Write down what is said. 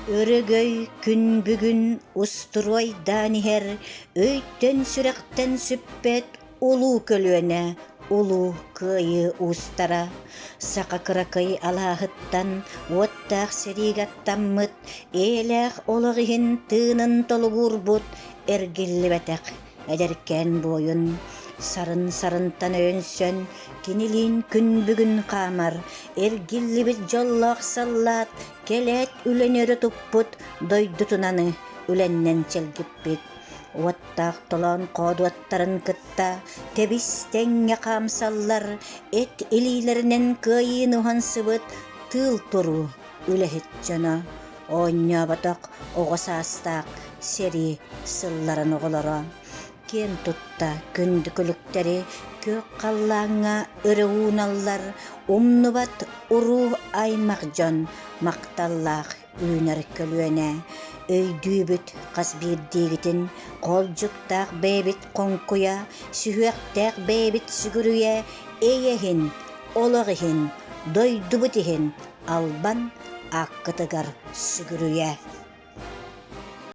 Örөгöy күн бүгүн устурой данихер, өйттен сүректен сүппет улуу көлүөнэ, улуу кыйы устара. Сака кыракай алаахыттан, уоттаах серигаттаммыт,ээлэх ологихин тыынын толугурбут, эргиллибэтэх, эдеркен бойун. Сарын-сарынтан өөнсөн, кинилин күн бүгүн камар, эргиллибит жоллоох саллаат, келет үленөрө туппут, дойдутунаны үленнен челгиппит. Уаттаах толон кодуаттарын кытта, тебис теңге камсаллар, эт илилеринен кыйын ухансыбыт, тыл туру үлехит жана. Ооння батак оҕосаастаах сери сылларын оҕолоро. Кен тутта күндүкүлүктери көк қаллаңа өрөуналлар, умнубат уру аймак жон, макталлаах үүнер көлүөнэ. Өйдүүбүт кас биирдиигитин, колжуктаах бэбит конкуя, сүһүэхтээх бэбит сүгүрүйэ, эйэхин, ологихин, дойдубутихин, албан аккытыгар сүгүрүйэ.